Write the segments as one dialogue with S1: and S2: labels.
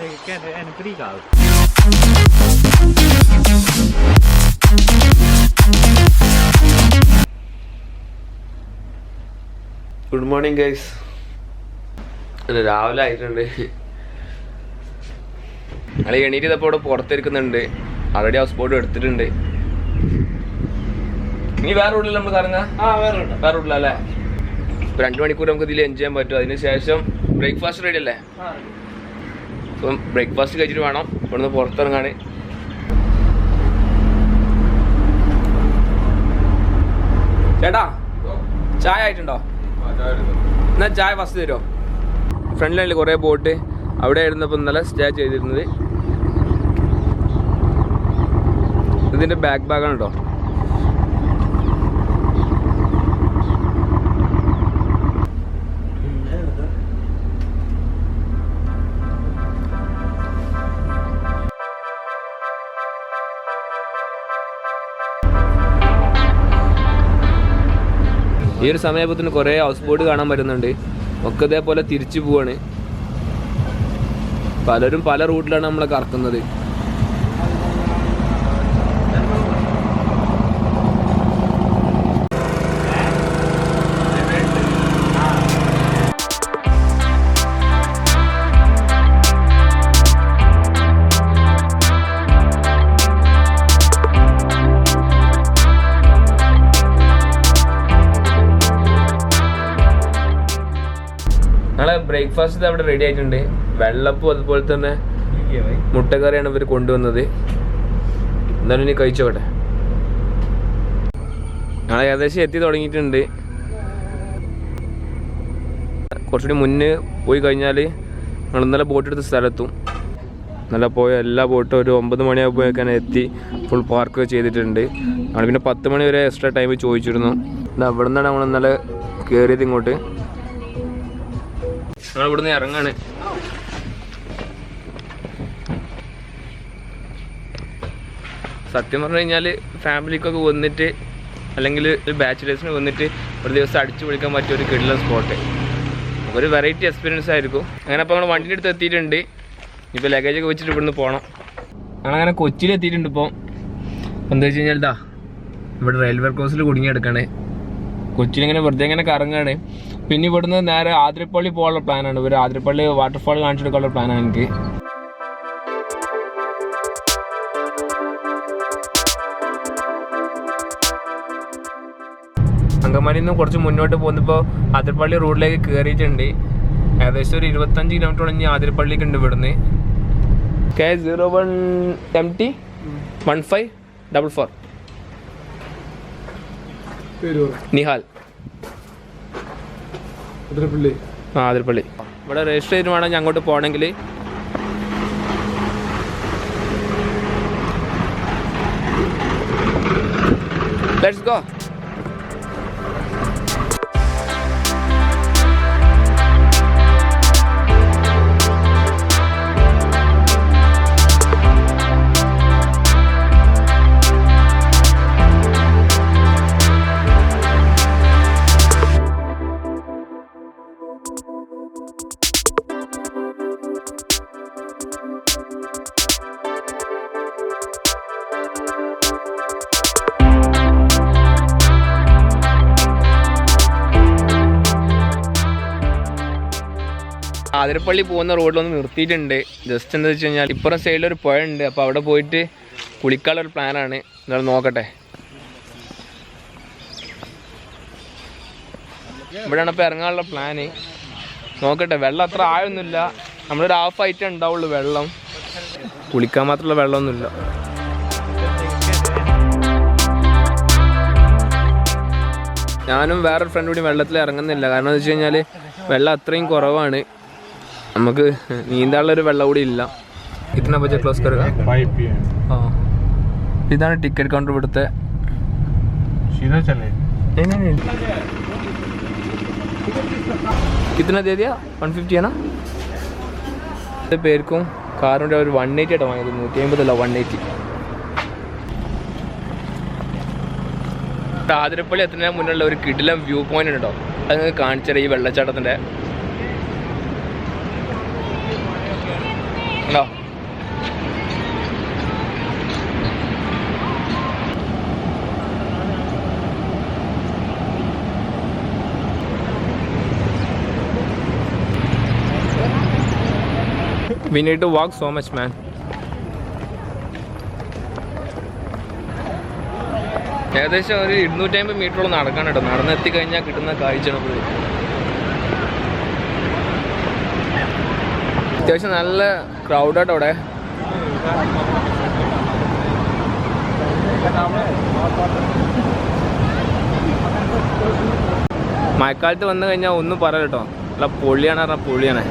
S1: è intrigato.
S2: Good morning guys. രാവിലെ ആയിട്ടുണ്ട്. ഞങ്ങൾ എണീറ്റ് ഇതപ്പോൾ ഇവിടെ പുറത്തിരിക്കുന്നുണ്ട്. ആൾറെഡി ഹൗസ് ബോട്ട് എടുത്തിട്ടുണ്ട്. ഇനി വേറെ റൂട്ടിൽ നമ്മൾ കറങ്ങാം. വേറെ റൂട്ടിലല്ലേ? 2 മണിക്കൂർ നമുക്ക് ഇതിൽ എൻജോയ് ചെയ്യാൻ പറ്റും. അതിന് ശേഷം ബ്രേക്ക്ഫാസ്റ്റ് റെഡി അല്ലേ? അപ്പം ബ്രേക്ക്ഫാസ്റ്റ് കഴിച്ചിട്ട് വേണം ഇവിടുന്ന് പുറത്തിറങ്ങാൻ. ചേട്ടാ ചായ ആയിട്ടുണ്ടോ? എന്നാൽ ചായ ഫസ്റ്റ് തരുമോ? ഫ്രണ്ടിലല്ലേ കുറേ ബോട്ട്, അവിടെ ആയിരുന്നപ്പോൾ ഇന്നലെ സ്റ്റേ ചെയ്തിരുന്നത്. ഇതിൻ്റെ ബാക്ക് ബാഗാണ് കേട്ടോ. ഈ ഒരു സമയത്തിന് കുറേ ഹൗസ് ബോട്ട് കാണാൻ പറ്റുന്നുണ്ട്. ഒക്കെ ഇതേപോലെ തിരിച്ചു പോവാണ്. പലരും പല റൂട്ടിലാണ് നമ്മളെ കറക്കുന്നത്. ഞങ്ങളെ ബ്രേക്ക്ഫാസ്റ്റ് അവിടെ റെഡി ആയിട്ടുണ്ട്. വെള്ളപ്പും അതുപോലെ തന്നെ മുട്ടക്കറിയാണ് ഇവർ കൊണ്ടുവന്നത്. എന്തായാലും ഇനി കഴിച്ചോട്ടെ. ഞങ്ങൾ ഏകദേശം എത്തി തുടങ്ങിയിട്ടുണ്ട്. കുറച്ചുകൂടി മുന്നേ പോയി കഴിഞ്ഞാൽ ഞങ്ങൾ ഇന്നലെ ബോട്ട് എടുത്ത സ്ഥലത്തും ഇന്നലെ പോയ എല്ലാ ബോട്ടും ഒരു 9 മണിയാകുമ്പോഴേക്കാണ് എത്തി ഫുൾ പാർക്ക് ചെയ്തിട്ടുണ്ട്. ഞങ്ങൾ പിന്നെ 10 മണി വരെ എക്സ്ട്രാ ടൈം ചോദിച്ചിരുന്നു. അവിടെ നിന്നാണ് നമ്മൾ ഇന്നലെ കയറിയത് ഇങ്ങോട്ട്. ഞങ്ങൾ ഇവിടുന്ന് ഇറങ്ങാണ്. സത്യം പറഞ്ഞു കഴിഞ്ഞാൽ ഫാമിലിക്കൊക്കെ വന്നിട്ട് അല്ലെങ്കിൽ ബാച്ചിലേഴ്സിന് വന്നിട്ട് ഒരു ദിവസം അടിച്ചു പൊളിക്കാൻ പറ്റിയ ഒരു കിടിലൻ സ്പോട്ട്, ഒരു വെറൈറ്റി എക്സ്പീരിയൻസ് ആയിരിക്കും. അങ്ങനെ അപ്പോൾ നമ്മൾ വണ്ടിൻ്റെ അടുത്ത് എത്തിയിട്ടുണ്ട്. ഇപ്പോൾ ലഗേജൊക്കെ വെച്ചിട്ട് ഇവിടുന്ന് പോകണം. ഞങ്ങളങ്ങനെ കൊച്ചിയിൽ എത്തിയിട്ടുണ്ട്. ഇപ്പോൾ എന്താ വെച്ച് കഴിഞ്ഞാൽ ഇതാ ഇവിടെ റെയിൽവേ ക്രോസിൽ കുടുങ്ങിയെടുക്കണേ. കൊച്ചിയിലിങ്ങനെ വെറുതെ ഇങ്ങനെ കറങ്ങാണ്. പിന്നെ ഇവിടുന്ന് നേരെ ആതിരപ്പള്ളി പോകാനുള്ള പ്ലാനാണ്. ഇവർ ആതിരപ്പള്ളി വാട്ടർഫാൾ കാണിച്ചെടുക്കാനുള്ള പ്ലാനാണ് എനിക്ക്. അങ്കമാലിയിൽ നിന്ന് കുറച്ച് മുന്നോട്ട് പോകുന്നപ്പോൾ ആതിരപ്പള്ളി റോഡിലേക്ക് കയറിയിട്ടുണ്ട്. ഏകദേശം ഒരു 25 കിലോമീറ്റർ ഇനി ആതിരപ്പള്ളിക്ക് ഉണ്ട് ഇവിടുന്ന്. K01 MT 1544 Nihal Athirappilly. ഇവിടെ രജിസ്റ്റർ ചെയ്ത് വേണം ഞാൻ അങ്ങോട്ട് പോകണമെങ്കിൽ. Let's go. ആതിരപ്പള്ളി പോകുന്ന റോഡിലൊന്ന് നിർത്തിയിട്ടുണ്ട്. ജസ്റ്റ് എന്താ വെച്ച് കഴിഞ്ഞാൽ ഇപ്പുറം സൈഡിലൊരു പുഴ ഉണ്ട്. അപ്പോൾ അവിടെ പോയിട്ട് കുളിക്കാനുള്ളൊരു പ്ലാനാണ്. എന്നാൽ നോക്കട്ടെ. ഇവിടെയാണ് ഇപ്പോൾ ഇറങ്ങാനുള്ള പ്ലാന്. നോക്കട്ടെ. വെള്ളം അത്ര ആഴമൊന്നുമില്ല. നമ്മളൊരു ഹാഫ് ആയിട്ടേ ഉണ്ടാവുള്ളൂ വെള്ളം. കുളിക്കാൻ മാത്രമുള്ള വെള്ളമൊന്നുമില്ല. ഞാനും വേറൊരു ഫ്രണ്ട് കൂടി വെള്ളത്തിൽ ഇറങ്ങുന്നില്ല. കാരണം എന്ന് വെച്ച് കഴിഞ്ഞാൽ വെള്ളം അത്രയും കുറവാണ്. നമുക്ക് നീന്താനുള്ളൊരു വെള്ളം കൂടി ഇല്ല. कितना बजे क्लोज करेगा?
S3: 5 PM.
S2: हाँ, इधर टिकट काउंटर पड़ता है.
S3: सीधा चले?
S2: नहीं. कितना दे दिया? 150 है ना? പേർക്കും കാറിൻ്റെ ഒരു 180 ആയിട്ട് വാങ്ങിയത്. 150 അല്ല 180. ആതിരപ്പള്ളി എത്തുന്നതിന് മുന്നുള്ള ഒരു കിടിലം വ്യൂ പോയിന്റ് ഉണ്ടോ, അത് നിങ്ങൾക്ക് കാണിച്ചു തരാം. ഈ വെള്ളച്ചാട്ടത്തിൻ്റെ ഉണ്ടോ? We need to walk so much, man. ഏകദേശം ഒരു 250 മീറ്ററോളം നടക്കാൻ കേട്ടോ. നടന്നെത്തിക്കഴിഞ്ഞാൽ കിട്ടുന്ന കാഴ്ചയാണ്. അത്യാവശ്യം നല്ല ക്രൗഡാട്ടോ അവിടെ. മഴക്കാലത്ത് വന്നു കഴിഞ്ഞാൽ ഒന്നും പറയാം കേട്ടോ. നല്ല പൊളിയാണ് പറഞ്ഞാൽ പൊളിയാണ്.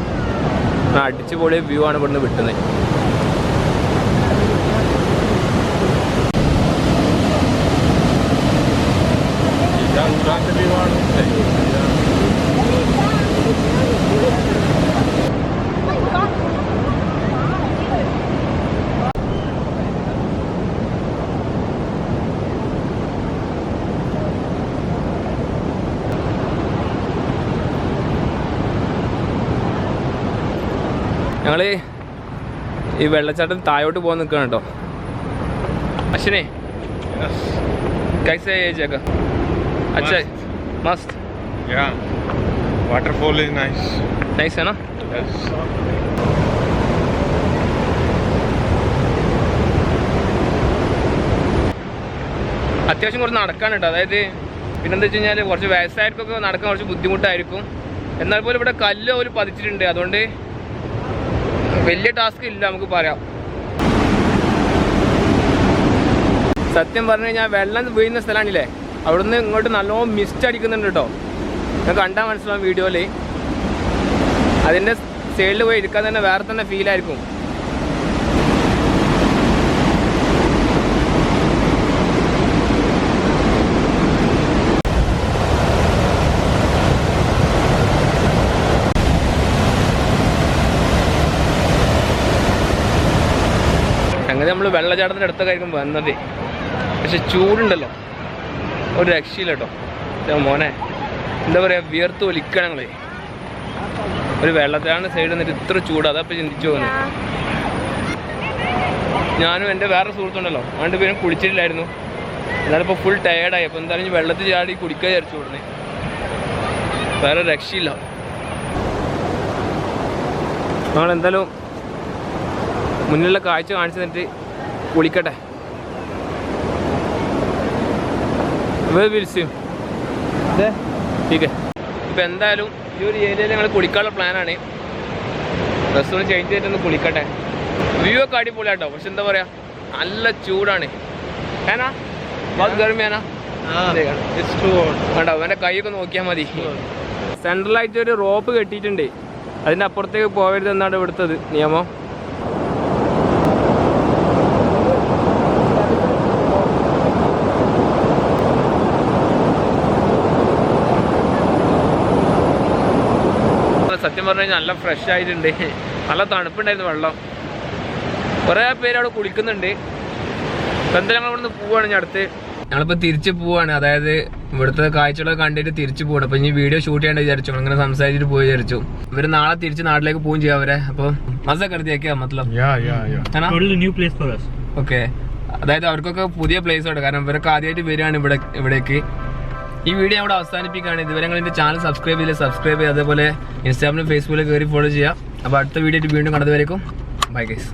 S2: അടിച്ച് പൊളിയ വ്യൂ ആണ് ഇവിടുന്ന് വിട്ടുന്നത്. ഞങ്ങൾ ഈ വെള്ളച്ചാട്ടം താഴോട്ട് പോകാൻ നിൽക്കണം കേട്ടോ. അശ്വിനെ कैसे है जगह? अच्छा मस्त.
S3: Yeah, waterfall is nice.
S2: Nice है ना?
S3: Yes.
S2: അത്യാവശ്യം കുറച്ച് നടക്കാൻ കേട്ടോ. അതായത് പിന്നെന്താ വെച്ച് കഴിഞ്ഞാൽ കുറച്ച് വയസ്സായവർക്കൊക്കെ നടക്കാൻ കുറച്ച് ബുദ്ധിമുട്ടായിരിക്കും. എന്നാൽ പോലും ഇവിടെ കല്ല് ഒരു പതിച്ചിട്ടുണ്ട്. അതുകൊണ്ട് വലിയ ടാസ്ക് ഇല്ല നമുക്ക് പറയാം. സത്യം പറഞ്ഞു കഴിഞ്ഞാൽ വെള്ളം വീഴുന്ന സ്ഥലമാണില്ലേ, അവിടുന്ന് ഇങ്ങോട്ട് നല്ലോണം മിസ്റ്റ് അടിക്കുന്നുണ്ട് കേട്ടോ. ഞാൻ കണ്ടാൽ മനസ്സിലാവും വീഡിയോയിൽ. അതിൻ്റെ സൈഡിൽ പോയി ഇരിക്കാൻ തന്നെ വേറെ തന്നെ ഫീലായിരിക്കും. അങ്ങനെ നമ്മൾ വെള്ളച്ചാട്ടത്തിൻ്റെ അടുത്തൊക്കെയായിരിക്കും വന്നത്. പക്ഷെ ചൂടുണ്ടല്ലോ, ഒരു രക്ഷയില്ല കേട്ടോ. മോനെ എന്താ പറയുക, വിയർത്ത് ഒലിക്കണം ഞങ്ങൾ. ഒരു വെള്ളത്തിലാണ് സൈഡിൽ നിന്നിട്ട് ഇത്ര ചൂട്, അതപ്പോൾ ചിന്തിച്ചു പോകുന്നത്. ഞാനും എൻ്റെ വേറെ സുഹൃത്തുണ്ടല്ലോ, അതുകൊണ്ട് പേരും കുളിച്ചിട്ടില്ലായിരുന്നു. എന്നാലും ഇപ്പോൾ ഫുൾ ടയേർഡായി. അപ്പോൾ എന്തായാലും വെള്ളത്തിൽ ചാടി കുടിക്കാൻ വിചാരിച്ചു കൊടുക്കുന്നത്. വേറെ രക്ഷയില്ല. നമ്മളെന്തായാലും മുന്നിലുള്ള കാഴ്ച കാണിച്ചു തന്നിട്ട് കുളിക്കട്ടെ. ഇപ്പം എന്തായാലും ഈ ഒരു ഏരിയയിൽ ഞങ്ങൾ കുളിക്കാനുള്ള പ്ലാനാണ്. ഡ്രസ്സ് ഒന്ന് ചേഞ്ച് ചെയ്തിട്ടൊന്ന് കുളിക്കട്ടെ. വ്യൂ ഒക്കെ അടിപൊളിയാട്ടോ. പക്ഷെ എന്താ പറയുക, നല്ല ചൂടാണ്. ഏനാ ഗർമിയാനാ വേണ്ട. അവൻ്റെ കൈയൊക്കെ നോക്കിയാൽ മതി. സെൻട്രലായിട്ട് ഒരു റോപ്പ് കെട്ടിയിട്ടുണ്ട്. അതിൻ്റെ അപ്പുറത്തേക്ക് പോകരുത് എന്നാണ് ഇവിടുത്തെ നിയമം. സത്യം പറഞ്ഞു കഴിഞ്ഞാൽ നല്ല ഫ്രഷ് ആയിട്ടുണ്ട്. നല്ല തണുപ്പുണ്ടായിരുന്നു വെള്ളം. കുറേ പേര് അവിടെ കുളിക്കുന്നുണ്ട്. എന്തായാലും ഞങ്ങൾ ഇവിടുന്ന് പോവാണ്. ഞാൻ അടുത്ത് ഞങ്ങളിപ്പോൾ തിരിച്ച് പോവാണ്. അതായത് ഇവിടുത്തെ കാഴ്ചകളൊക്കെ കണ്ടിട്ട് തിരിച്ച് പോകണം. അപ്പോൾ ഇനി വീഡിയോ ഷൂട്ട് ചെയ്യേണ്ട വിചാരിച്ചു. അങ്ങനെ സംസാരിച്ചിട്ട് പോയി വിചാരിച്ചു. ഇവർ നാളെ തിരിച്ച് നാട്ടിലേക്ക് പോവുകയും ചെയ്യാം അവരെ. അപ്പോൾ മസ കരുതിയാക്കിയാ മതലം. ഓക്കെ, അതായത് അവർക്കൊക്കെ പുതിയ പ്ലേസ് ഉണ്ട്. കാരണം ഇവരൊക്കെ ആദ്യമായിട്ട് വരികയാണ് ഇവിടേക്ക്. ഈ വീഡിയോ അവിടെ അവസാനിപ്പിക്കുകയാണ്. ഇതുവരെ നിങ്ങൾ എൻ്റെ ചാനൽ സബ്സ്ക്രൈബ് ചെയ്യില്ല, സബ്സ്ക്രൈബ് ചെയ്യുക. അതേപോലെ ഇൻസ്റ്റാഗ്രാമിലും ഫേസ്ബുക്കിലും കയറി ഫോളോ ചെയ്യുക. അപ്പോൾ അടുത്ത വീഡിയോ വീണ്ടും കണ്ടതുവരേക്കും ബൈ ഗൈസ്.